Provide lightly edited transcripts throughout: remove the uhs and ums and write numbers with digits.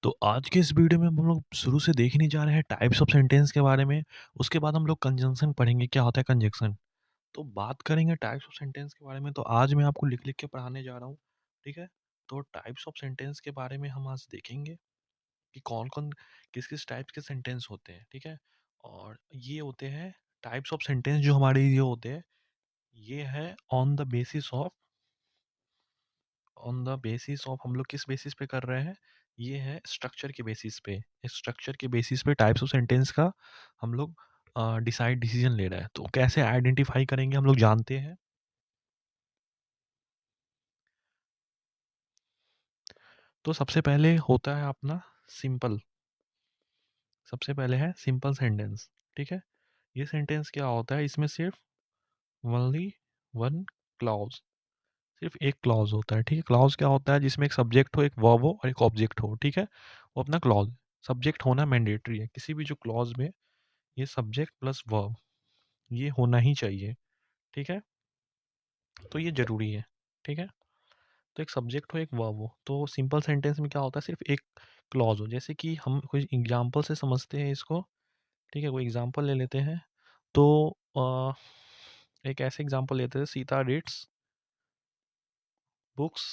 तो आज के इस वीडियो में हम लोग शुरू से देखने जा रहे हैं टाइप्स ऑफ सेंटेंस के बारे में। उसके बाद हम लोग कंजंक्शन पढ़ेंगे, क्या होता है कंजंक्शन। तो बात करेंगे टाइप्स ऑफ सेंटेंस के बारे में, तो आज मैं आपको लिख लिख के पढ़ाने जा रहा हूँ। ठीक है। तो टाइप्स ऑफ सेंटेंस के बारे में हम आज देखेंगे कि कौन कौन किस किस टाइप के सेंटेंस होते हैं। ठीक है। और ये होते हैं टाइप्स ऑफ सेंटेंस जो हमारे ये होते हैं, ये है ऑन द बेसिस ऑफ हम लोग किस बेसिस पे कर रहे हैं। ये है स्ट्रक्चर के बेसिस पे। इस स्ट्रक्चर के बेसिस पे टाइप्स ऑफ सेंटेंस का हम लोग डिसीजन ले रहे हैं। तो कैसे आइडेंटिफाई करेंगे हम लोग जानते हैं। तो सबसे पहले होता है अपना सिंपल। सबसे पहले है सिंपल सेंटेंस। ठीक है। ये सेंटेंस क्या होता है, इसमें सिर्फ ओनली वन क्लॉज, सिर्फ एक क्लॉज होता है। ठीक है। क्लॉज क्या होता है, जिसमें एक सब्जेक्ट हो, एक वर्ब हो और एक ऑब्जेक्ट हो। ठीक है। वो अपना क्लॉज, सब्जेक्ट होना मैंडेटरी है किसी भी जो क्लॉज में। ये सब्जेक्ट प्लस वर्ब ये होना ही चाहिए। ठीक है। तो ये ज़रूरी है। ठीक है। तो एक सब्जेक्ट हो, एक वर्ब हो। तो सिंपल सेंटेंस में क्या होता है, सिर्फ एक क्लॉज हो। जैसे कि हम कोई एग्जांपल से समझते हैं इसको। ठीक है। कोई एग्जांपल ले लेते हैं। तो अ, एक ऐसे एग्जांपल लेते हैं, Sita reads books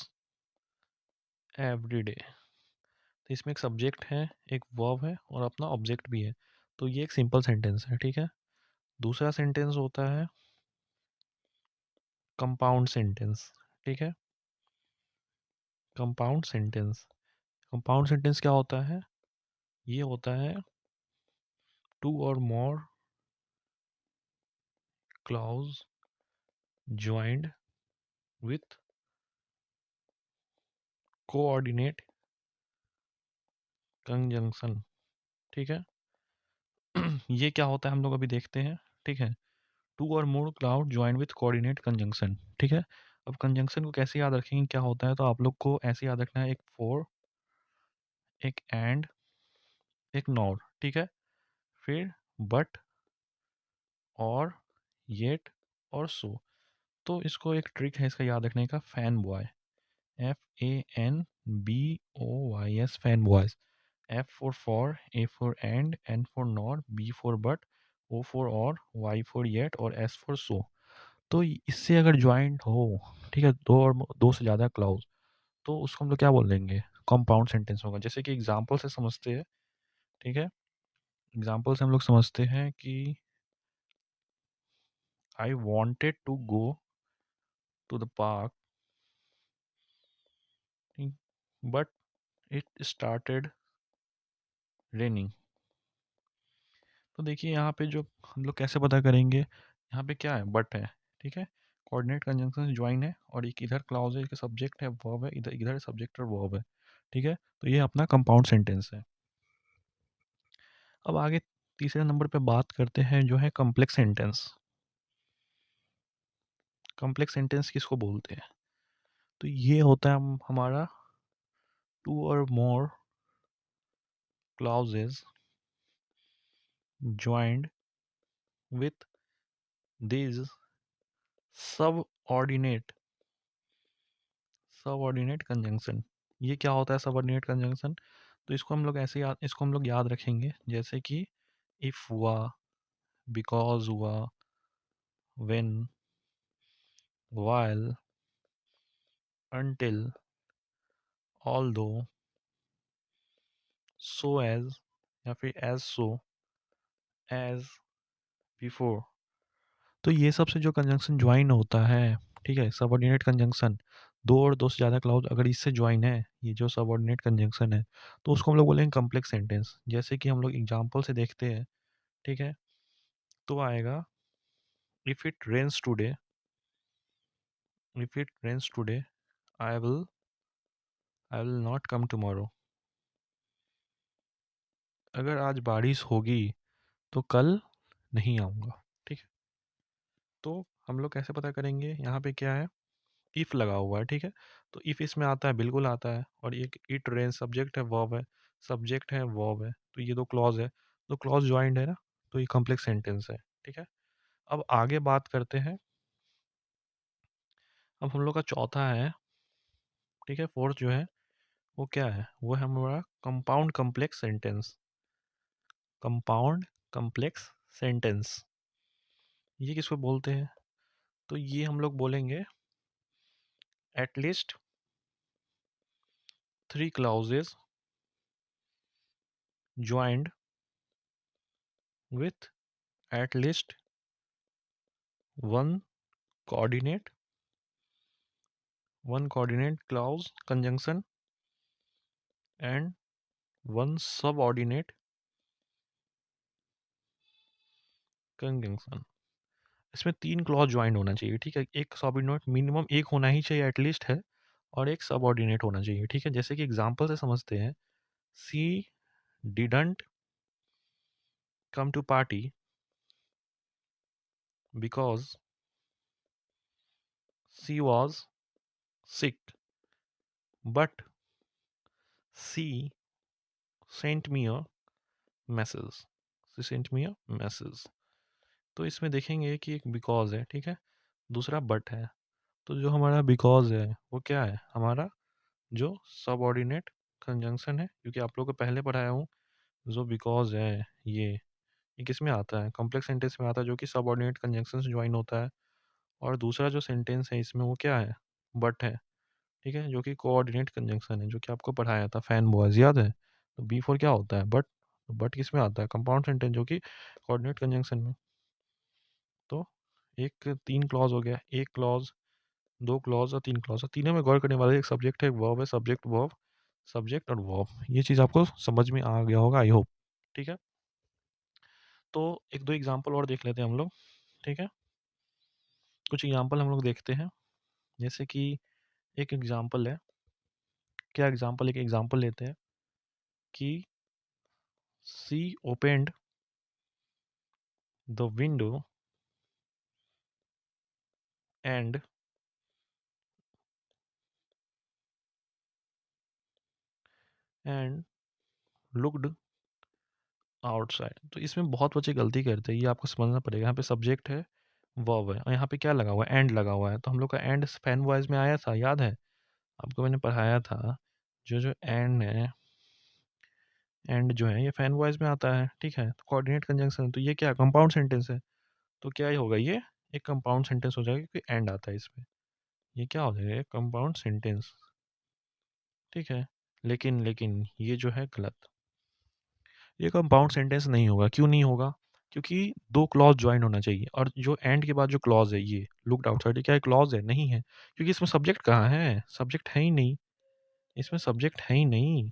every day. तो इसमें एक सब्जेक्ट है, एक वर्ब है और अपना ऑब्जेक्ट भी है। तो ये एक सिंपल सेंटेंस है। ठीक है। दूसरा सेंटेंस होता है कंपाउंड सेंटेंस। ठीक है। कंपाउंड सेंटेंस, कंपाउंड सेंटेंस क्या होता है, ये होता है टू और more clause joined with coordinate conjunction. ठीक है। ये क्या होता है हम लोग अभी देखते हैं। ठीक है। टू और more clause join with coordinate conjunction. ठीक है। अब कंजंक्शन को कैसे याद रखेंगे, क्या होता है, तो आप लोग को ऐसे याद रखना है, एक फॉर, एक एंड, एक नॉर। ठीक है। फिर बट, और, येट और सो। तो इसको एक ट्रिक है इसका याद रखने का, fan boy, FANBOYS, fan boys. F for A for and, N for nor, B for but, O for or, Y for yet और S for so। तो इससे अगर ज्वाइंट हो, ठीक है, दो और दो से ज़्यादा क्लाउज, तो उसको हम लोग क्या बोल देंगे, कंपाउंड सेंटेंस होगा। जैसे कि एग्जाम्पल से समझते हैं। ठीक है। एग्जाम्पल से हम लोग समझते हैं कि I wanted to go to the park but it started raining. तो देखिए यहाँ पे जो हम लोग कैसे पता करेंगे, यहाँ पे क्या है, बट है। ठीक है। कोऑर्डिनेट कंजंक्शन ज्वाइन है और एक इधर क्लाउज है, एक सब्जेक्ट है, वर्ब है, इधर इधर सब्जेक्ट और वर्ब है। ठीक है। तो ये अपना कंपाउंड सेंटेंस है। अब आगे तीसरे नंबर पे बात करते हैं जो है कॉम्प्लेक्स सेंटेंस। कॉम्प्लेक्स सेंटेंस किसको बोलते हैं, तो ये होता है हमारा टू और more clauses joined with this subordinate subordinate conjunction. ये क्या होता है सबऑर्डिनेट कंजंक्शन, तो इसको हम लोग याद रखेंगे, जैसे कि इफ हुआ, बिकॉज हुआ, when, while, until, although, so as, या फिर एज सो, एज, बिफोर। तो ये सब से जो कंजंक्शन ज्वाइन होता है, ठीक है, सबऑर्डिनेट कंजंक्शन, दो और दो से ज़्यादा क्लाउज अगर इससे ज्वाइन है, ये जो सबऑर्डिनेट कंजंक्शन है, तो उसको हम लोग बोलेंगे कॉम्प्लेक्स सेंटेंस। जैसे कि हम लोग एग्जांपल से देखते हैं। ठीक है। तो आएगा if it rains today, if it rains today I will I will not come tomorrow. अगर आज बारिश होगी तो कल नहीं आऊँगा। ठीक है। तो हम लोग कैसे पता करेंगे, यहाँ पे क्या है, इफ़ लगा हुआ है। ठीक है। तो इफ़ इसमें आता है, बिल्कुल आता है। और एक इट रेन सब्जेक्ट है, वर्ब है, सब्जेक्ट है, वर्ब है, तो ये दो क्लॉज है, तो क्लॉज ज्वाइंड है ना, तो ये कॉम्प्लेक्स सेंटेंस है। ठीक है। अब आगे बात करते हैं। अब हम लोग का चौथा है, ठीक है, फोर्थ जो है वो क्या है? वो है हमारा compound complex sentence. Compound complex sentence, ये किसको बोलते हैं? तो ये हम लोग बोलेंगे at least 3 clauses joined with at least one coordinate clause conjunction and one subordinate conjunction। इसमें 3 क्लॉज ज्वाइन होना चाहिए, ठीक है। एक सबऑर्डिनेट मिनिमम एक होना ही चाहिए एटलीस्ट है, और एक सबऑर्डिनेट होना चाहिए, ठीक है। जैसे कि एग्जांपल से समझते हैं, she didn't come to party because she was sick, but she sent me a message. She sent me a message. तो इसमें देखेंगे कि एक बिकॉज है, ठीक है, दूसरा बट है। तो जो हमारा बिकॉज है वो क्या है? हमारा जो सबऑर्डिनेट कंजंक्शन है, क्योंकि आप लोगों को पहले पढ़ाया हूँ, जो बिकॉज है ये किस में आता है? कॉम्प्लेक्स सेंटेंस में आता है, जो कि सबऑर्डिनेट कंजंक्शन से ज्वाइन होता है। और दूसरा जो सेंटेंस है इसमें वो क्या है? बट है, ठीक है, जो कि कोऑर्डिनेट कंजंक्शन है, जो कि आपको पढ़ाया था फैन बॉयज, याद है? तो बी फॉर क्या होता है? बट। बट किस में आता है? कंपाउंड सेंटेंस, जो कि कोऑर्डिनेट कंजंक्शन में। तो एक 3 क्लॉज हो गया, एक क्लॉज, 2 क्लॉज और 3 क्लॉज। तीनों में गौर करने वाला एक सब्जेक्ट है, एक वर्ब है, सब्जेक्ट वर्ब, सब्जेक्ट और वर्ब। ये चीज़ आपको समझ में आ गया होगा, आई होप, ठीक है। तो एक दो एग्जांपल और देख लेते हैं हम लोग, ठीक है। कुछ एग्जांपल हम लोग देखते हैं, जैसे कि एक एग्जांपल है, क्या एग्जांपल, एक एग्जांपल लेते हैं कि she opened the window and and looked outside. तो इसमें बहुत बच्चे गलती करते हैं, ये आपको समझना पड़ेगा। यहाँ पे सब्जेक्ट है, वर्ब है, और यहाँ पे क्या लगा हुआ है? एंड लगा हुआ है। तो हम लोग का एंड फैन वॉइस में आया था, याद है? आपको मैंने पढ़ाया था, जो जो एंड है, एंड जो है ये फैन वॉइस में आता है, ठीक है। तो कोऑर्डिनेट कंजंक्शन, तो ये क्या कंपाउंड सेंटेंस है। तो क्या ही होगा? ये एक कंपाउंड सेंटेंस हो जाएगा, क्योंकि एंड आता है इसमें। ये क्या हो जाएगा? कंपाउंड सेंटेंस, ठीक है। लेकिन ये जो है गलत, ये कंपाउंड सेंटेंस नहीं होगा। क्यों नहीं होगा? क्योंकि 2 क्लॉज ज्वाइन होना चाहिए, और जो एंड के बाद जो क्लॉज है, ये लुक्ड आउटसाइड, क्या क्लॉज है? नहीं है, क्योंकि इसमें सब्जेक्ट कहाँ है? सब्जेक्ट है ही नहीं, इसमें सब्जेक्ट है ही नहीं।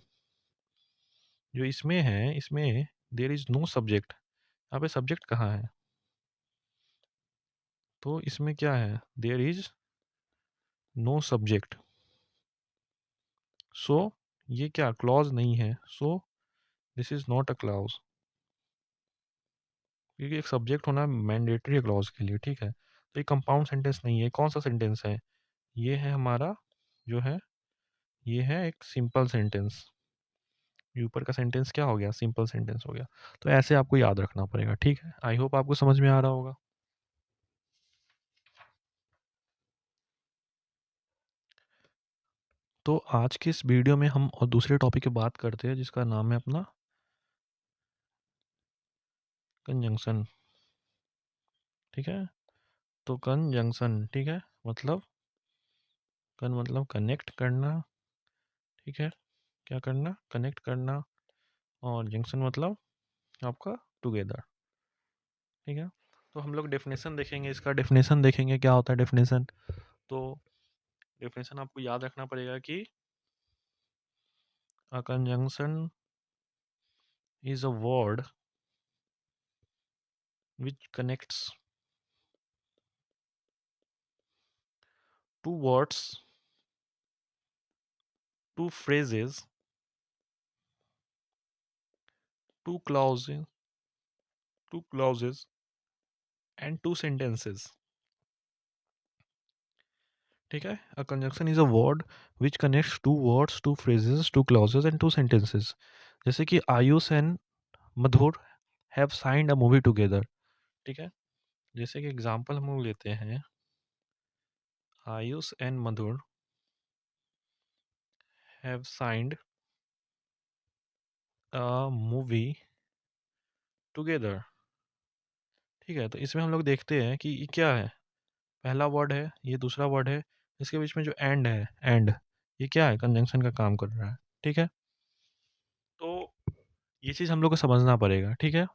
जो इसमें है, इसमें देयर इज नो सब्जेक्ट। यहाँ पे सब्जेक्ट कहाँ है? तो इसमें क्या है? There is no subject. So ये क्या क्लॉज नहीं है? So this is not a clause, क्योंकि एक सब्जेक्ट होना मैंडेटरी है क्लॉज के लिए, ठीक है। तो ये कंपाउंड सेंटेंस नहीं है। कौन सा सेंटेंस है? ये है हमारा, जो है, ये है एक सिंपल सेंटेंस। ये ऊपर का सेंटेंस क्या हो गया? सिंपल सेंटेंस हो गया। तो ऐसे आपको याद रखना पड़ेगा, ठीक है। आई होप आपको समझ में आ रहा होगा। तो आज के इस वीडियो में हम और दूसरे टॉपिक की बात करते हैं, जिसका नाम है अपना कंजंक्शन, ठीक है। तो कंजंक्शन, ठीक है, मतलब कन मतलब कनेक्ट करना, ठीक है। क्या करना? कनेक्ट करना। और जंक्शन मतलब आपका टुगेदर, ठीक है। तो हम लोग डेफिनेशन देखेंगे, इसका डेफिनेशन देखेंगे क्या होता है डेफिनेशन। तो डेफिनेशन आपको याद रखना पड़ेगा कि a conjunction is a word which connects two words, two phrases, two clauses, and two sentences, ठीक है। A conjunction is a word which connects two words, two phrases, two clauses and two sentences। जैसे कि Ayush and Madhur have signed a movie together, ठीक है। जैसे कि example हम लोग लेते हैं, Ayush and Madhur have signed a movie together. ठीक है, तो इसमें हम लोग देखते हैं कि ये क्या है। पहला वर्ड है, ये दूसरा वर्ड है, इसके बीच में जो एंड है, एंड, ये क्या है, कंजंक्शन का काम कर रहा है। ठीक है, तो ये चीज़ हम लोग को समझना पड़ेगा। ठीक है,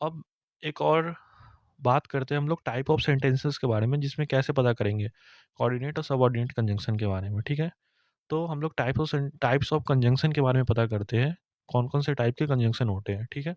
अब एक और बात करते हैं हम लोग टाइप ऑफ सेंटेंसेस के बारे में, जिसमें कैसे पता करेंगे कोऑर्डिनेट और सबऑर्डिनेट कंजंक्शन के बारे में। ठीक है, तो हम लोग टाइप्स ऑफ कंजंक्शन के बारे में पता करते हैं, कौन कौन से टाइप के कंजंक्शन होते हैं। ठीक है,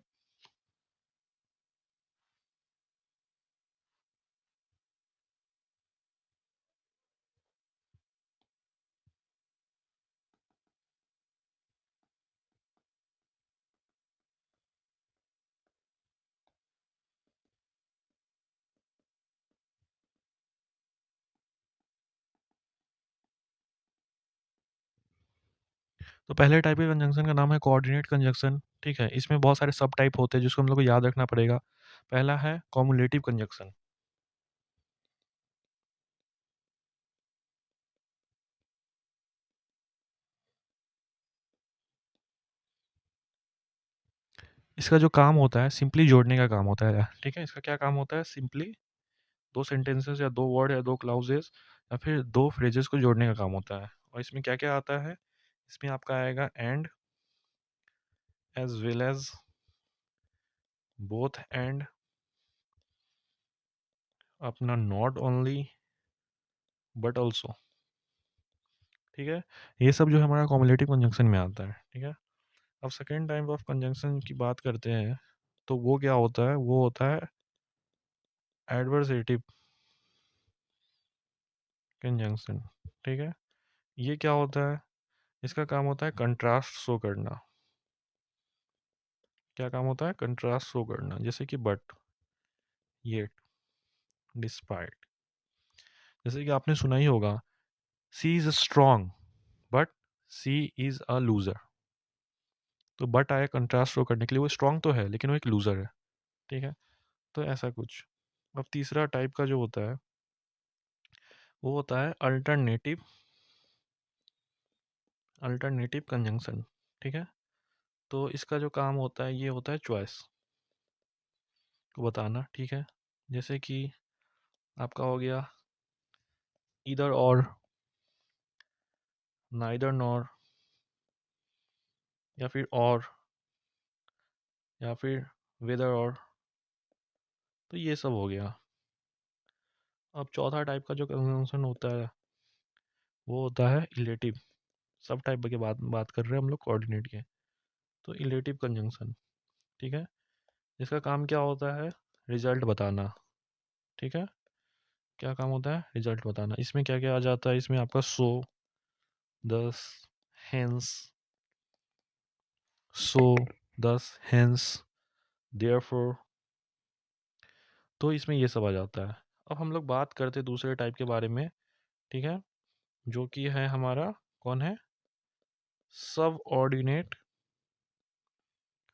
तो पहले टाइप के कंजंक्शन का नाम है कोऑर्डिनेट कंजंक्शन। ठीक है, इसमें बहुत सारे सब टाइप होते हैं जिसको हम लोग को याद रखना पड़ेगा। पहला है कॉमुलेटिव कंजंक्शन। इसका जो काम होता है सिंपली जोड़ने का काम होता है। ठीक है, इसका क्या काम होता है, सिंपली दो सेंटेंसेस या दो वर्ड या दो क्लाउजेस या फिर दो फ्रेजेस को जोड़ने का काम होता है। और इसमें क्या क्या आता है, इसमें आपका आएगा and, as well as, both and, अपना नॉट ओनली बट ऑल्सो। ठीक है, ये सब जो है हमारा कॉमुलेटिव कंजंक्शन में आता है। ठीक है, अब सेकेंड टाइप ऑफ कंजंक्शन की बात करते हैं, तो वो क्या होता है, वो होता है एडवर्सेटिव कंजंक्शन। ठीक है, ये क्या होता है, इसका काम होता है कंट्रास्ट शो करना। क्या काम होता है, कंट्रास्ट शो करना, जैसे कि बट, येट, डिस्पाइट। जैसे कि आपने सुना ही होगा, she is strong but she is a loser. तो बट आया कंट्रास्ट शो करने के लिए, वो स्ट्रॉन्ग तो है लेकिन वो एक लूजर है। ठीक है, तो ऐसा कुछ। अब तीसरा टाइप का जो होता है, वो होता है अल्टरनेटिव, अल्टरनेटिव कंजंक्शन। ठीक है, तो इसका जो काम होता है, ये होता है चॉइस को बताना। ठीक है, जैसे कि आपका हो गया इधर और, नाइदर नॉर, या फिर और, या फिर वेदर और। तो ये सब हो गया। अब चौथा टाइप का जो कंजंक्शन होता है, वो होता है इलेटिव। सब टाइप के बात कर रहे हैं हम लोग कोऑर्डिनेट के। तो इलेटिव कंजंक्शन, ठीक है, इसका काम क्या होता है, रिजल्ट बताना। ठीक है, क्या काम होता है, रिजल्ट बताना। इसमें क्या क्या आ जाता है, इसमें आपका सो, दस, हेंस, सो, दस, हेंस, देयरफॉर। तो इसमें ये सब आ जाता है। अब हम लोग बात करते हैं दूसरे टाइप के बारे में। ठीक है, जो कि है हमारा, कौन है, सब ऑर्डिनेट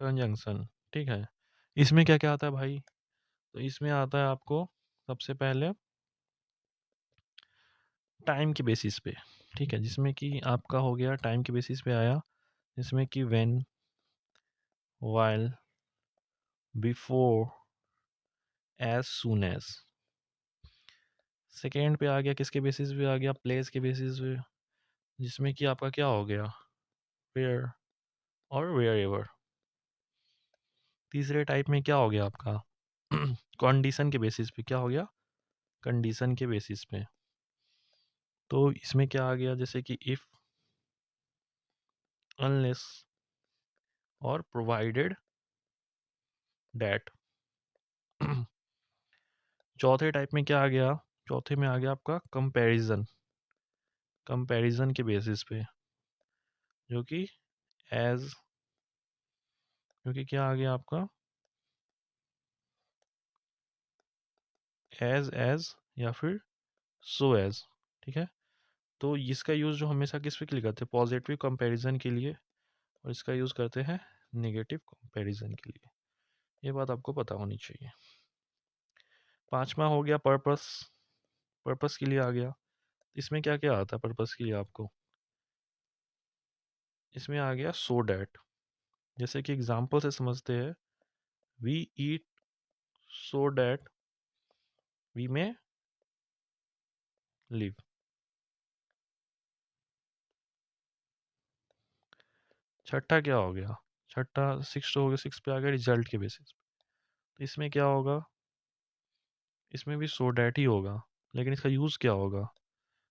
कंजंक्शन। ठीक है, इसमें क्या क्या आता है भाई, तो इसमें आता है आपको सबसे पहले टाइम के बेसिस पे। ठीक है, जिसमें कि आपका हो गया टाइम के बेसिस पे आया, जिसमें कि when, while, before, as soon as. Second पे आ गया, किसके बेसिस पे आ गया, प्लेस के बेसिस पे, जिसमें कि आपका क्या हो गया, वेयर और वेयर एवर। तीसरे टाइप में क्या हो गया आपका, कंडीशन के बेसिस पे, क्या हो गया, कंडीशन के बेसिस पे। तो इसमें क्या आ गया, जैसे कि इफ़, अनलेस और प्रोवाइडेड डैट। चौथे टाइप में क्या आ गया, चौथे में आ गया आपका कंपैरिजन, कंपैरिजन के बेसिस पे, जो कि एज, जो कि क्या आ गया आपका, एज या फिर सो एज। ठीक है, तो इसका यूज़ जो हमेशा किस पे के लिए करते हैं, पॉजिटिव कंपैरिजन के लिए, और इसका यूज़ करते हैं नेगेटिव कंपैरिजन के लिए। ये बात आपको पता होनी चाहिए। पांचवा हो गया पर्पस, पर्पस के लिए आ गया। इसमें क्या क्या आता है पर्पस के लिए आपको, इसमें आ गया सो डैट, जैसे कि एग्जाम्पल से समझते हैं, we eat so that we may live. छठा क्या हो गया, छठा सिक्स हो गया, सिक्स पे आ गया रिजल्ट के बेसिस पे। तो इसमें क्या होगा, इसमें भी सो डैट ही होगा, लेकिन इसका यूज़ क्या होगा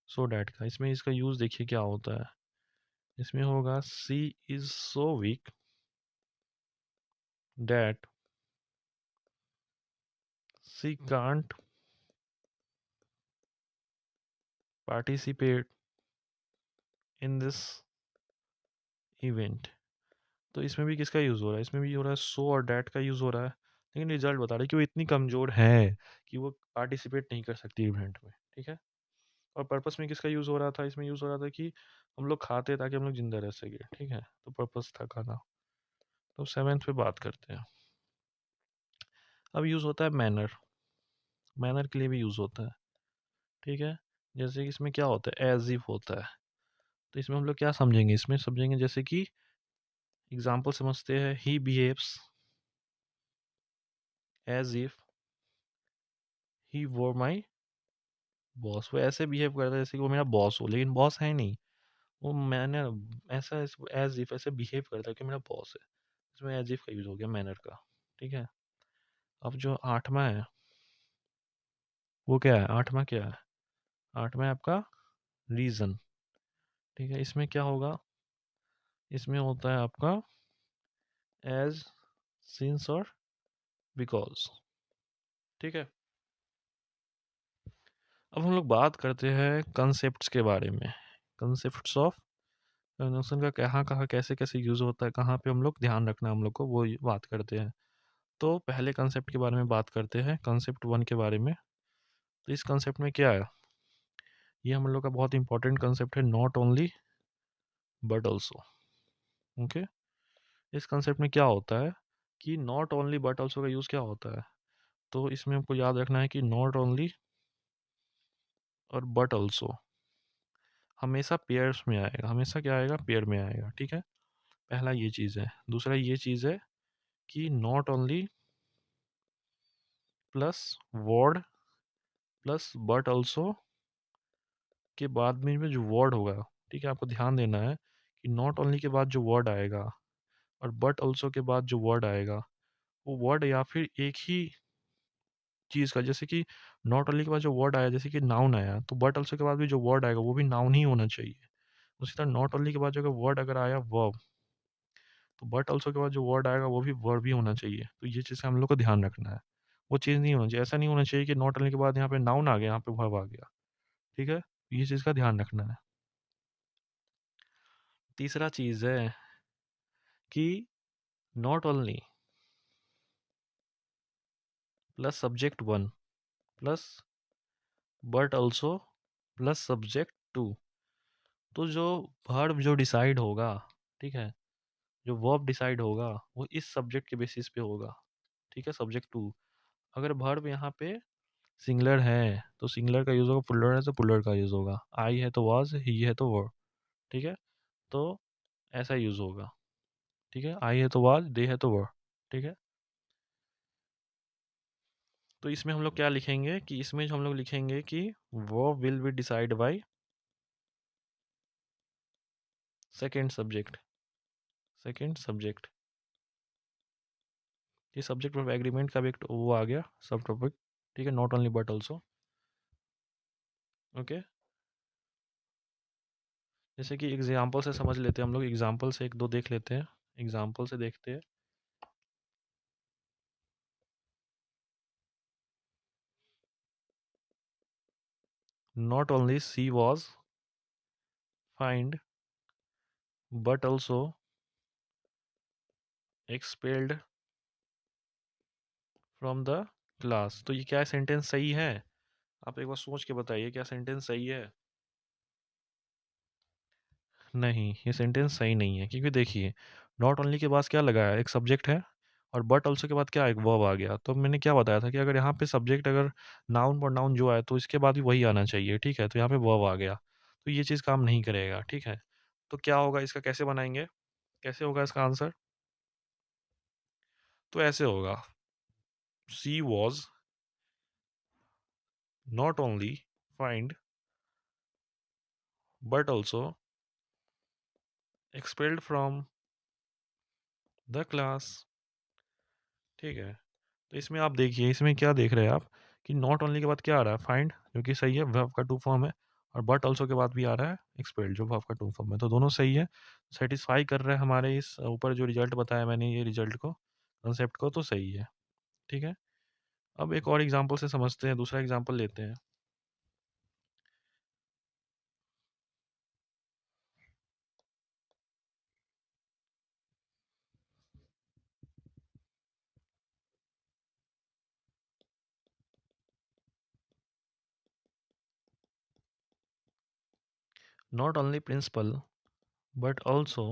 सो डैट का, इसमें इसका यूज़ देखिए क्या होता है। इसमें होगा she is so weak that she can't participate in this event. तो इसमें भी किसका यूज़ हो रहा है, इसमें भी हो रहा है सो और डैट का यूज़ हो रहा है, लेकिन रिजल्ट बता रहा है कि वो इतनी कमज़ोर है कि वो पार्टिसिपेट नहीं कर सकती इवेंट में, ठीक है। और पर्पस में किसका यूज़ हो रहा था, इसमें यूज़ हो रहा था कि हम लोग खाते ताकि हम लोग जिंदा रह सके, ठीक है, तो पर्पस था खाना। तो सेवेंथ पे बात करते हैं। अब यूज़ होता है मैनर, मैनर के लिए भी यूज़ होता है, ठीक है। जैसे कि इसमें क्या होता है, एज इफ होता है। तो इसमें हम लोग क्या समझेंगे, इसमें समझेंगे जैसे कि एग्जाम्पल समझते हैं, he behaves as if he were my boss. वो ऐसे बिहेव करता है जैसे कि वो मेरा बॉस हो, लेकिन बॉस है नहीं वो, मैंने ऐसा एज इफ ऐसे बिहेव करता है कि मेरा बॉस है। इसमें एज इफ का यूज़ हो गया मैनर का, ठीक है। अब जो आठवां है वो क्या है, आठवां क्या है, आठवां है आपका रीज़न, ठीक है। इसमें क्या होगा, इसमें होता है आपका एज सिंस और बिकॉज, ठीक है। अब हम लोग बात करते हैं कंसेप्ट्स के बारे में, कंसेप्ट्स ऑफ कंजंक्शन का कहाँ कहाँ कैसे कैसे यूज़ होता है, कहाँ पे हम लोग ध्यान रखना है हम लोग को, वो बात करते हैं। तो पहले कंसेप्ट के बारे में बात करते हैं, कंसेप्ट वन के बारे में। तो इस कंसेप्ट में क्या है, ये हम लोग का बहुत इंपॉर्टेंट कंसेप्ट है, not only but also, okay. इस कंसेप्ट में क्या होता है कि नॉट ओनली बट ऑल्सो का यूज़ क्या होता है, तो इसमें हमको याद रखना है कि नॉट ओनली और बट ऑल्सो हमेशा पेयर्स में आएगा, हमेशा क्या आएगा, पेयर में आएगा, ठीक है। पहला ये चीज़ है। दूसरा ये चीज़ है कि not only plus word plus but also के बाद में जो वर्ड होगा, ठीक है, आपको ध्यान देना है कि नॉट ओनली के बाद जो वर्ड आएगा और बट ऑल्सो के बाद जो वर्ड आएगा, वो वर्ड या फिर एक ही चीज़ का, जैसे कि नॉट ओनली के बाद जो वर्ड आया जैसे कि नाउन आया, तो बट ऑल्सो के बाद भी जो वर्ड आएगा वो भी नाउन ही होना चाहिए। उसी तरह नॉट ओनली के बाद जो वर्ड अगर आया वर्ब, तो बट ऑल्सो के बाद जो वर्ड आएगा वो भी वर्ब ही होना चाहिए। तो ये चीज़ का हम लोग को ध्यान रखना है, वो चीज़ नहीं होना चाहिए, ऐसा नहीं होना चाहिए कि नॉट ओनली के बाद यहाँ पे नाउन आ गया, यहाँ पे वर्ब आ गया, ठीक है। ये चीज़ का ध्यान रखना है। तीसरा चीज़ है कि not only plus subject one plus but also plus subject two. तो जो वर्ब जो डिसाइड होगा, ठीक है, जो वर्ब डिसाइड होगा वो इस सब्जेक्ट के बेसिस पे होगा, ठीक है, सब्जेक्ट टू। अगर वर्ब यहाँ पे सिंगलर है तो सिंगलर का यूज़ होगा, पुलर है तो पुलर का यूज़ होगा, आई है तो वाज, ही है तो वर, ठीक है। तो ऐसा यूज़ होगा, ठीक है, आई है तो वाज, दे है तो वर, ठीक है। तो इसमें हम लोग क्या लिखेंगे कि इसमें हम लोग लिखेंगे कि वो will be decide by second subject, second subject. ये सब्जेक्ट ऑफ एग्रीमेंट का भी एक वो आ गया सब टॉपिक, ठीक है, not only but also, okay. जैसे कि एग्जाम्पल से समझ लेते हैं हम लोग, एग्जाम्पल से एक दो देख लेते हैं, एग्जाम्पल से देखते हैं। Not only she was fined but also expelled from the class. तो ये क्या सेंटेंस सही है, आप एक बार सोच के बताइए क्या सेंटेंस सही है। नहीं, ये सेंटेंस सही नहीं है, क्योंकि देखिए नॉट ओनली के पास क्या लगाया, एक सब्जेक्ट है, और बट ऑल्सो के बाद क्या एक वर्ब आ गया। तो मैंने क्या बताया था कि अगर यहाँ पे सब्जेक्ट अगर नाउन और नाउन जो आए तो इसके बाद भी वही आना चाहिए, ठीक है, तो यहाँ पे वर्ब आ गया, तो ये चीज़ काम नहीं करेगा, ठीक है। तो क्या होगा इसका, कैसे बनाएंगे, कैसे होगा इसका आंसर? तो ऐसे होगा, she was not only fined but also expelled from the class. ठीक है, तो इसमें आप देखिए, इसमें क्या देख रहे हैं आप कि नॉट ओनली के बाद क्या आ रहा है, फाइंड, जो कि सही है, वर्ब का टू फॉर्म है, और बट ऑल्सो के बाद भी आ रहा है एक्सपेल्ड, जो वर्ब का टू फॉर्म है, तो दोनों सही है, सेटिस्फाई कर रहे हैं हमारे इस ऊपर जो रिजल्ट बताया मैंने, ये रिजल्ट को, कंसेप्ट को, तो सही है। ठीक है, अब एक और एग्जांपल से समझते हैं, दूसरा एग्जांपल लेते हैं। Not only principal but also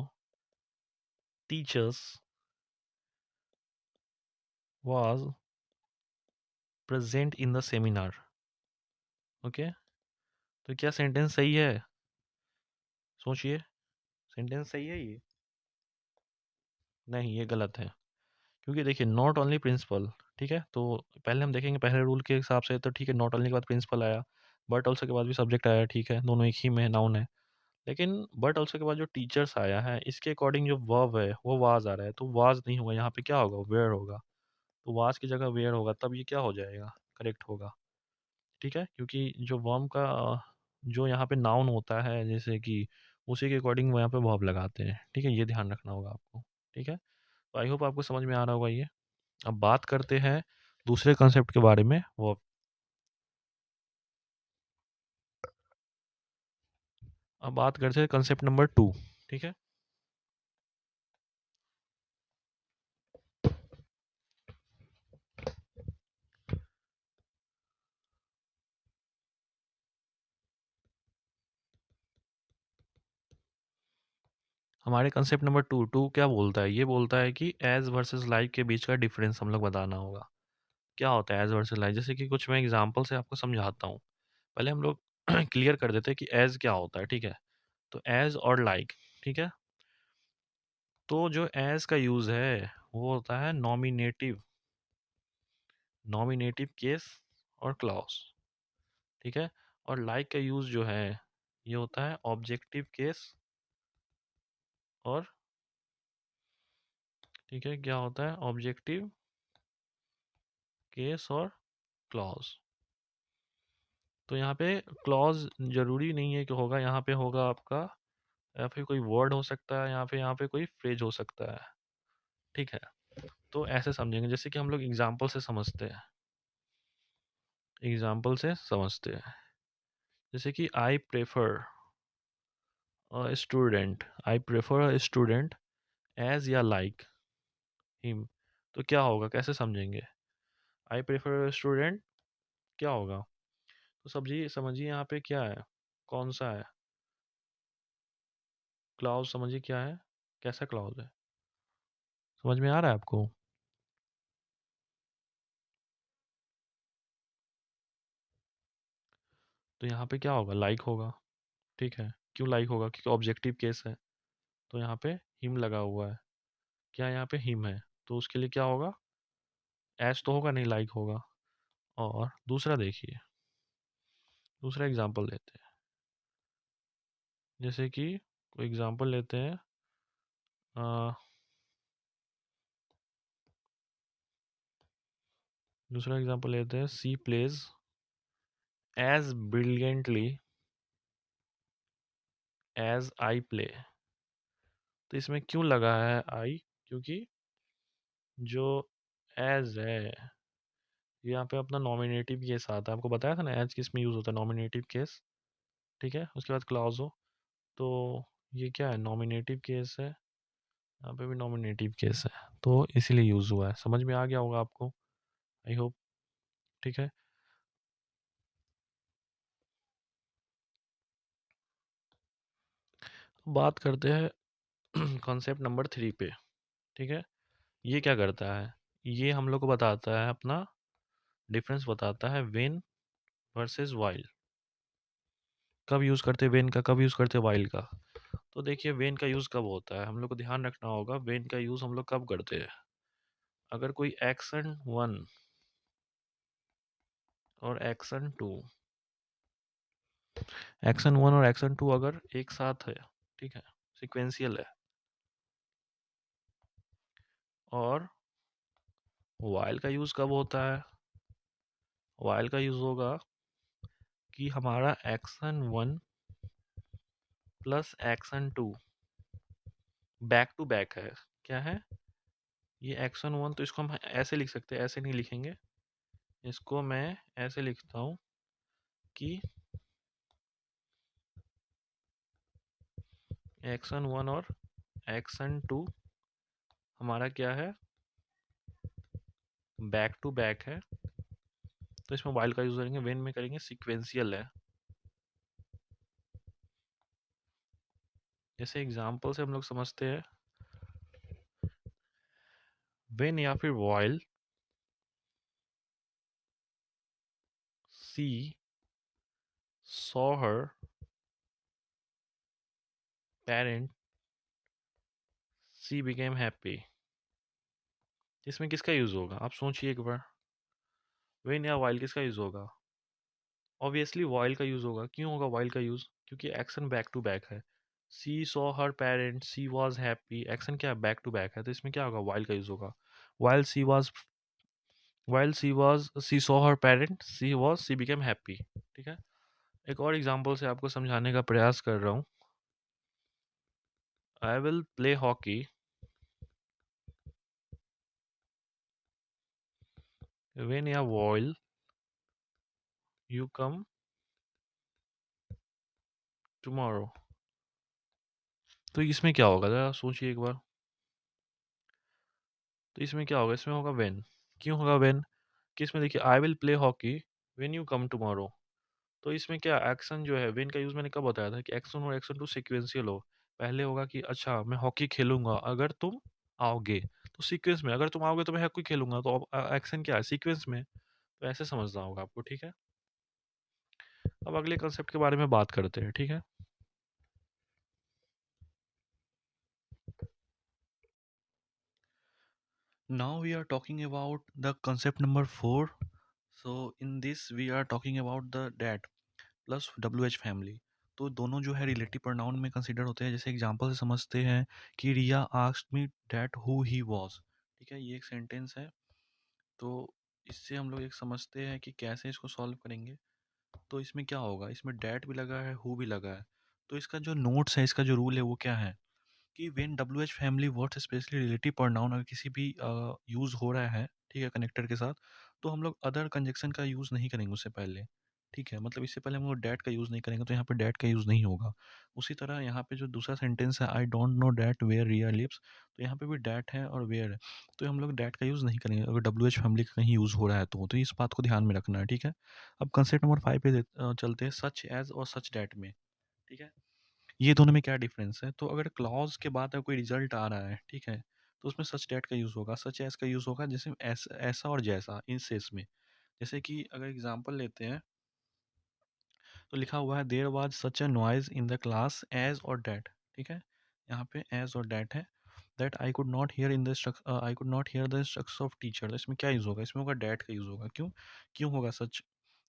teachers was present in the seminar। Okay, तो क्या सेंटेंस सही है? सोचिए, सेंटेंस सही है ये? नहीं, ये गलत है, क्योंकि देखिए नॉट ओनली प्रिंसिपल, ठीक है, तो पहले हम देखेंगे, पहले रूल के हिसाब से तो ठीक है, नॉट ओनली के बाद प्रिंसिपल आया, बट ऑल्सो के बाद भी सब्जेक्ट आया, ठीक है, दोनों एक ही में नाउन है, लेकिन बट ऑल्सो के बाद जो टीचर्स आया है, इसके अकॉर्डिंग जो वर्ब है वो वाज आ रहा है, तो वाज नहीं होगा यहाँ पे, क्या होगा, वेयर होगा, तो वाज की जगह वेयर होगा, तब ये क्या हो जाएगा, करेक्ट होगा। ठीक है, क्योंकि जो वर्म का जो यहाँ पे नाउन होता है, जैसे कि उसी के अकॉर्डिंग वो यहाँ पे वर्ब लगाते हैं, ठीक है, ये ध्यान रखना होगा आपको। ठीक है, तो आई होप आपको समझ में आ रहा होगा ये। अब बात करते हैं दूसरे कंसेप्ट के बारे में, वो अब बात करते हैं कंसेप्ट नंबर 2। ठीक है, हमारे कंसेप्ट नंबर टू टू क्या बोलता है, ये बोलता है कि एज वर्सेस लाइक के बीच का डिफरेंस हम लोग बताना होगा। क्या होता है एज वर्सेस लाइक, जैसे कि कुछ मैं एग्जांपल से आपको समझाता हूँ। पहले हम लोग क्लियर कर देते हैं कि एज क्या होता है। ठीक है, तो एज और लाइक, ठीक है, तो जो एज का यूज़ है वो होता है नॉमिनेटिव, नॉमिनेटिव केस और क्लॉज। ठीक है, और लाइक का यूज़ जो है ये होता है ऑब्जेक्टिव केस और, ठीक है, क्या होता है, ऑब्जेक्टिव केस और क्लॉज। तो यहाँ पे क्लॉज जरूरी नहीं है कि होगा, यहाँ पे होगा आपका, या फिर कोई वर्ड हो सकता है, यहाँ पे कोई फ्रेज हो सकता है। ठीक है, तो ऐसे समझेंगे, जैसे कि हम लोग एग्जाम्पल से समझते हैं, एग्जाम्पल से समझते हैं, जैसे कि I prefer a student, I prefer a student as या लाइक हिम। तो क्या होगा, कैसे समझेंगे, आई प्रेफर अ स्टूडेंट क्या होगा, तो समझिए यहाँ पे क्या है, कौन सा है क्लाउज, समझिए क्या है, कैसा क्लाउज है, समझ में आ रहा है आपको? तो यहाँ पे क्या होगा, लाइक होगा। ठीक है, क्यों लाइक होगा, क्योंकि ऑब्जेक्टिव केस है, तो यहाँ पे हिम लगा हुआ है, क्या यहाँ पे हिम है, तो उसके लिए क्या होगा, एच तो होगा नहीं, लाइक होगा। और दूसरा देखिए, दूसरा एग्जांपल लेते हैं, जैसे कि कोई एग्जांपल लेते हैं, अ, दूसरा एग्जांपल लेते हैं, she plays as brilliantly as I play. तो इसमें क्यों लगा है आई, क्योंकि जो एज है, यहाँ पे अपना नॉमिनेटिव केस आता है, आपको बताया था ना एज किस में यूज़ होता है, नॉमिनेटिव केस। ठीक है, उसके बाद क्लॉज हो, तो ये क्या है, नॉमिनेटिव केस है, यहाँ पे भी नॉमिनेटिव केस है, तो इसीलिए यूज़ हुआ है, समझ में आ गया होगा आपको, आई होप। ठीक है, बात करते हैं कॉन्सेप्ट नंबर 3 पे। ठीक है, ये क्या करता है, ये हम लोग को बताता है अपना डिफरेंस, बताता है वेन वर्सेस वाइल, कब यूज़ करते हैं वेन का, कब यूज़ करते हैं वाइल का। तो देखिए वेन का यूज़ कब होता है, हम लोग को ध्यान रखना होगा वेन का यूज़ हम लोग कब करते हैं। अगर कोई एक्शन 1 और एक्शन 1 और एक्शन 2 अगर एक साथ है, ठीक है, सिक्वेंशियल है, और वाइल का यूज़ कब होता है, वाइल का यूज़ होगा कि हमारा action 1 plus action 2 back to back है। क्या है ये एक्शन 1, तो इसको हम ऐसे लिख सकते हैं, ऐसे नहीं लिखेंगे, इसको मैं ऐसे लिखता हूँ कि एक्शन 1 और एक्शन 2 हमारा क्या है, बैक टू बैक है, तो इसमें वाइल का यूज़ करेंगे, वेन में करेंगे सिक्वेंशियल है। जैसे एग्जाम्पल से हम लोग समझते हैं, वेन या फिर while she saw her parent she became happy, इसमें किसका यूज़ होगा आप सोचिए एक बार, वेन या वाइल किसका यूज़ होगा, ऑब्वियसली वाइल का यूज़ होगा। क्यों होगा वाइल का यूज़, क्योंकि एक्शन बैक टू बैक है। She saw her parent, she was happy, action क्या है, बैक टू बैक है, तो इसमें क्या होगा, वाइल का यूज़ होगा। While she was, she saw her parent, she became happy. ठीक है, एक और एग्जांपल से आपको समझाने का प्रयास कर रहा हूँ। I will play hockey when या वाइल यू कम टुमारो, तो इसमें क्या होगा ज़रा सोचिए एक बार। तो इसमें क्या होगा, इसमें होगा व्हेन। क्यों होगा व्हेन, कि इसमें देखिए I will play hockey when you come tomorrow, तो इसमें क्या एक्शन जो है, व्हेन का यूज़ मैंने कब बताया था कि एक्शन और एक्शन 2 सीक्वेंशियल हो। पहले होगा कि अच्छा मैं हॉकी खेलूंगा अगर तुम आओगे, तो सीक्वेंस में अगर तुम आओगे तो मैं हॉकी खेलूंगा, तो अब एक्शन क्या है, सीक्वेंस में, तो ऐसे समझना होगा आपको। ठीक है, अब अगले कंसेप्ट के बारे में बात करते हैं। ठीक है, now we are talking about the concept number 4. So in this we are talking about the dat plus WH family. तो दोनों जो है रिलेटिव प्रोनाउन में कंसिडर होते हैं। जैसे एग्जांपल से समझते हैं कि Riya asked me that who he was. ठीक है, ये एक सेंटेंस है, तो इससे हम लोग एक समझते हैं कि कैसे इसको सॉल्व करेंगे। तो इसमें क्या होगा, इसमें डैट भी लगा है, हु भी लगा है, तो इसका जो नोट्स है, इसका जो रूल है वो क्या है कि when WH family words specially relative pronoun अगर किसी भी यूज़ हो रहा है, ठीक है, कनेक्टर के साथ, तो हम लोग अदर कंजक्शन का यूज़ नहीं करेंगे उससे पहले। ठीक है, मतलब इससे पहले हम लोग डैट का यूज़ नहीं करेंगे, तो यहाँ पे डैट का यूज़ नहीं होगा। उसी तरह यहाँ पे जो दूसरा सेंटेंस है, I don't know that where Riya lives, तो यहाँ पे भी डैट है और वेयर है, तो हम लोग डैट का यूज़ नहीं करेंगे अगर WH फैमिली का कहीं यूज़ हो रहा है तो इस बात को ध्यान में रखना है। ठीक है, अब कंसेप्ट नंबर 5 पे चलते हैं, सच एज और सच डैट में। ठीक है, ये दोनों में क्या डिफरेंस है, तो अगर क्लॉज के बाद अगर कोई रिजल्ट आ रहा है, ठीक है, तो उसमें सच डैट का यूज़ होगा, सच एस का यूज़ होगा, जैसे ऐसा ऐसा और जैसा इन सेस में। जैसे कि अगर एग्जांपल लेते हैं, तो लिखा हुआ है there was such a noise in the class as और डैट। ठीक है, यहाँ पे एज और डैट है, that I could not hear in the I could not hear the instruction of teacher, इसमें क्या यूज़ होगा, इसमें होगा डैट का यूज़ होगा। क्यों, क्यों होगा सच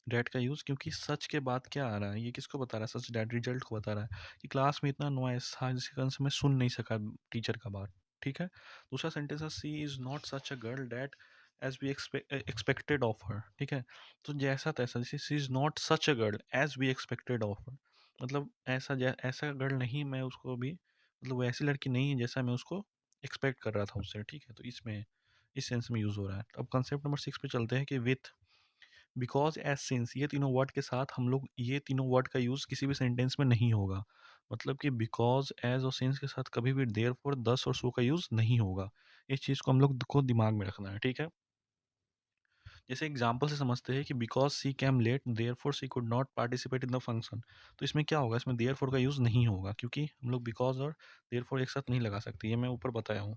डैट का यूज़, क्योंकि सच के बाद क्या आ रहा है, ये किसको बता रहा है, सच डैट रिजल्ट को बता रहा है कि क्लास में इतना नॉइस था जिसके कारण से मैं सुन नहीं सका टीचर का बात। ठीक है, दूसरा सेंटेंस है she is not such a girl that as we expected of her. ठीक है, तो जैसा तैसा, जैसे she is not such a girl as we expected of her, मतलब ऐसा गर्ल नहीं, मैं उसको भी, मतलब वो ऐसी लड़की नहीं है जैसा मैं उसको एक्सपेक्ट कर रहा था उससे। ठीक है, तो इसमें इस सेंस में यूज़ हो रहा है। अब कंसेप्ट नंबर 6 पे चलते हैं कि विथ, बिकॉज एज सिंस, ये तीनों वर्ड के साथ हम लोग, ये तीनों वर्ड का यूज़ किसी भी सेंटेंस में नहीं होगा। मतलब कि बिकॉज एज और सिंस के साथ कभी भी देयर फॉर, दस और सो का यूज़ नहीं होगा। इस चीज़ को हम लोग को दिमाग में रखना है। ठीक है, जैसे एग्जाम्पल से समझते हैं कि because she came late therefore she could not participate in the function, तो इसमें क्या होगा, इसमें देयर फोर का यूज़ नहीं होगा, क्योंकि हम लोग बिकॉज और देयर फोर एक साथ नहीं लगा सकते, ये मैं ऊपर बताया हूँ।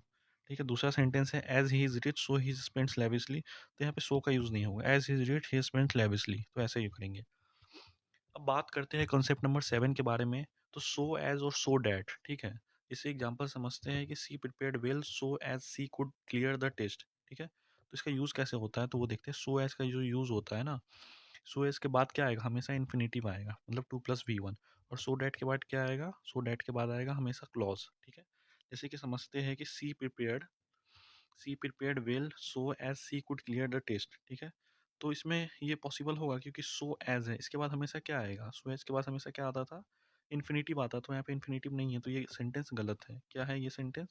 ठीक है, दूसरा सेंटेंस है as he is rich so he spends lavishly, तो यहाँ पे सो का यूज़ नहीं होगा, as he is rich he spends lavishly, तो ऐसे ही करेंगे। अब बात करते हैं कॉन्सेप्ट नंबर 7 के बारे में। तो सो एज और सो डैट, ठीक है। इसे एग्जांपल समझते हैं कि she prepared well so as she could clear the test, ठीक है। तो इसका यूज़ कैसे होता है तो वो देखते हैं। सो एज का जो यूज़ होता है ना, सो एज के बाद क्या आएगा, हमेशा इन्फिनिटिव आएगा, मतलब 2+v1। और सो डैट के बाद क्या आएगा, सो डैट के बाद आएगा हमेशा क्लॉज, ठीक है। जैसे कि समझते हैं कि she prepared well so as she could clear the test, ठीक है। तो इसमें ये पॉसिबल होगा क्योंकि सो एज है, इसके बाद हमेशा क्या आएगा, सो एज के बाद हमेशा क्या आता था, इन्फिनिटिव आता। तो यहाँ पे इन्फिनिटिव नहीं है, तो ये सेंटेंस गलत है। क्या है ये सेंटेंस,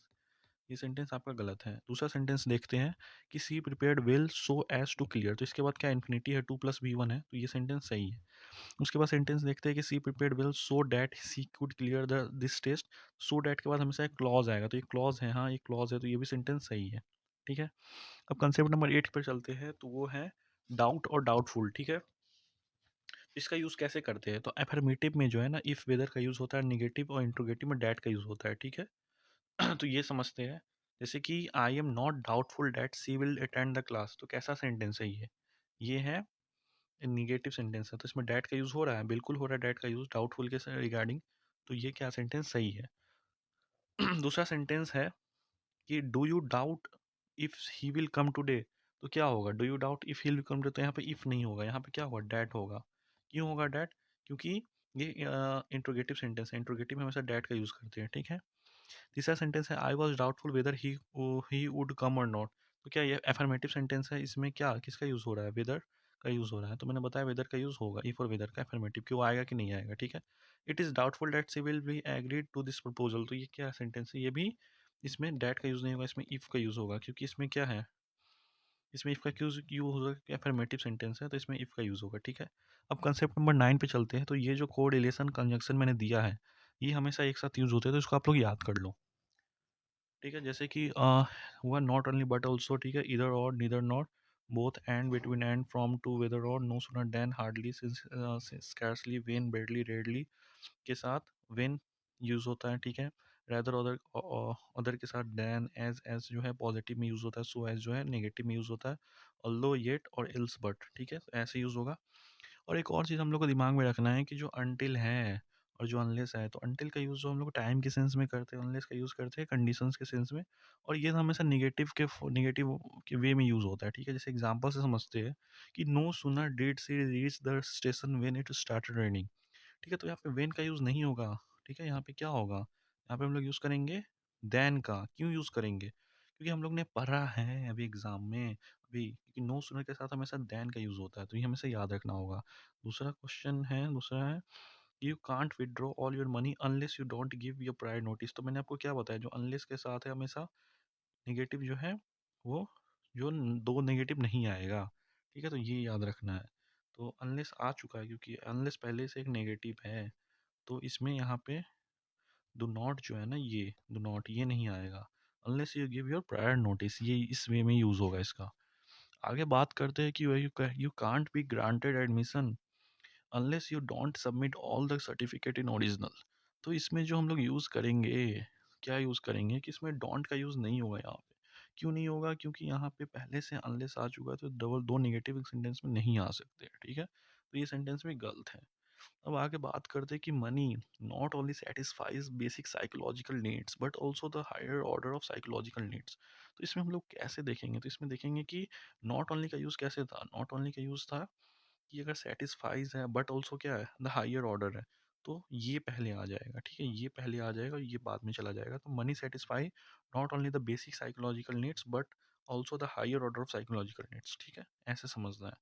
ये सेंटेंस आपका गलत है। दूसरा सेंटेंस देखते हैं कि she prepared well so as to clear, तो इसके बाद क्या इन्फिनिटी है, 2+v1 है, तो ये सेंटेंस सही है। उसके बाद सेंटेंस देखते हैं कि she prepared well so that she could clear the this test. So that के बाद हमेशा एक क्लॉज आएगा, तो ये क्लॉज है, हाँ ये क्लॉज है, तो ये भी सेंटेंस सही है, ठीक है। अब कंसेप्ट नंबर 8 पर चलते हैं, तो वो है डाउट और डाउटफुल, ठीक है। इसका यूज़ कैसे करते हैं, तो एफर्मेटिव में जो है ना इफ वेदर का यूज़ होता है निगेटिव, और इंट्रोगेटिव में डैट का यूज़ होता है, ठीक है। तो ये समझते हैं। जैसे कि I am not doubtful that C will attend the class, तो कैसा सेंटेंस है ये है निगेटिव सेंटेंस है, तो इसमें डैट का यूज़ हो रहा है, बिल्कुल हो रहा है डैट का यूज़ डाउटफुल के रिगार्डिंग। तो ये क्या सेंटेंस सही है। दूसरा सेंटेंस है कि do you doubt if he will come today, तो क्या होगा, do you doubt if he will come today, तो यहाँ पे इफ नहीं होगा, यहाँ पे क्या होगा, डैट होगा। क्यों होगा डैट, क्योंकि ये इंट्रोगेटिव सेंटेंस है, इंट्रोगेटिव में हमेशा डैट का यूज़ करते हैं, ठीक है। तीसरा सेंटेंस है I was doubtful whether he would come और नॉट, तो क्या ये एफर्मेटिव सेंटेंस है, इसमें क्या किसका यूज़ हो रहा है, वेदर का यूज़ हो रहा है। तो मैंने बताया वेदर का यूज़ होगा, इफ और वेदर का एफर्मेटिव, कि वो आएगा कि नहीं आएगा, ठीक है। It is doubtful that she will be agreed to this proposal, तो ये क्या सेंटेंस है, ये भी इसमें डैट का यूज़ नहीं होगा, इसमें इफ़ का यूज़ होगा, क्योंकि इसमें क्या है, इसमें इफ़ का यूज़ होगा, एफर्मेटिव सेंटेंस है, तो इसमें इफ़ का यूज़ होगा, ठीक है। अब कंसेप्ट नंबर 9 पे चलते हैं, तो ये जो कोड रिलेशन कंजंक्शन मैंने दिया है, ये हमेशा एक साथ यूज़ होते हैं, तो इसको आप लोग याद कर लो, ठीक है। जैसे कि हुआ नॉट ओनली बट ऑल्सो, ठीक है, either or neither not, both and between and from to whether or no sooner than hardly scarcely when barely रेडली के साथ वेन यूज़ होता है, ठीक है। रैदर अदर अदर के साथ देन एज जो है पॉजिटिव में यूज़ होता है, सो एज जो है नेगेटिव में यूज़ होता है, ऑल्दो येट और एल्स बट, ठीक है, तो ऐसे यूज़ होगा। और एक और चीज़ हम लोग को दिमाग में रखना है कि जो अनटिल है और जो अनलेस है, तो अनटिल का यूज़ जो हम लोग टाइम के सेंस में करते हैं, अनलेस का यूज़ करते हैं कंडीशंस के सेंस में। और ये हमेशा नेगेटिव के वे में यूज़ होता है, ठीक है। जैसे एग्जांपल से समझते हैं कि no sooner did she reach the station when it started raining, ठीक है। तो यहाँ पे व्हेन का यूज़ नहीं होगा, ठीक है। यहाँ पे क्या होगा, यहाँ पे हम लोग यूज़ करेंगे देन का। क्यों यूज़ करेंगे, क्योंकि हम लोग ने पढ़ा है अभी एग्जाम में, अभी क्योंकि नो सुनर के साथ हमेशा देन का यूज़ होता है, तो ये हमेशा याद रखना होगा। दूसरा है you can't withdraw all your money unless you don't give your prior notice, तो मैंने आपको क्या बताया, जो अनलेस के साथ है हमेशा नेगेटिव जो है वो जो दो नेगेटिव नहीं आएगा, ठीक है। तो ये याद रखना है। तो अनलेस आ चुका है, क्योंकि अनलेस पहले से एक नेगेटिव है, तो इसमें यहाँ पे डू नॉट जो है ना, ये डू नॉट ये नहीं आएगा, unless you give your prior notice, ये इस वे में यूज़ होगा इसका। आगे बात करते हैं कि you can't be granted admission unless you don't submit all the certificate in original, तो इसमें जो हम लोग यूज़ करेंगे, क्या यूज़ करेंगे कि इसमें डोंट का यूज़ नहीं होगा यहाँ पे। क्यों नहीं होगा, क्योंकि यहाँ पे पहले से अनलेस आ चुका है, तो डबल दो नेगेटिव सेंटेंस में नहीं आ सकते, ठीक है। तो ये सेंटेंस में गलत है। अब आगे बात करते हैं कि money not only satisfies basic psychological needs but also the higher order of psychological needs, तो इसमें हम लोग कैसे देखेंगे, तो इसमें देखेंगे कि नॉट ओनली का यूज़ कैसे था। नॉट ओनली का यूज़ था कि अगर सेटिस्फाइज है बट ऑल्सो क्या है, द हायर ऑर्डर है, तो ये पहले आ जाएगा, ठीक है, ये पहले आ जाएगा, ये बाद में चला जाएगा। तो money satisfy not only the basic psychological needs but also the higher order of psychological needs, ठीक है, ऐसे समझना है।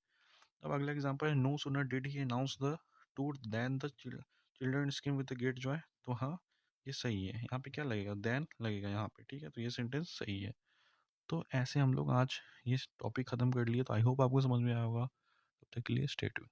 अब अगला एग्जांपल है no sooner did he announce the tour then the children scheme with the gate जो है, तो हाँ ये सही है। यहाँ पे क्या लगेगा, देन लगेगा यहाँ पे, ठीक है, तो ये सेंटेंस सही है। तो ऐसे हम लोग आज ये टॉपिक ख़त्म कर लिए, तो आई होप आपको समझ में आया होगा। तब तक के लिए स्टे ट्यून।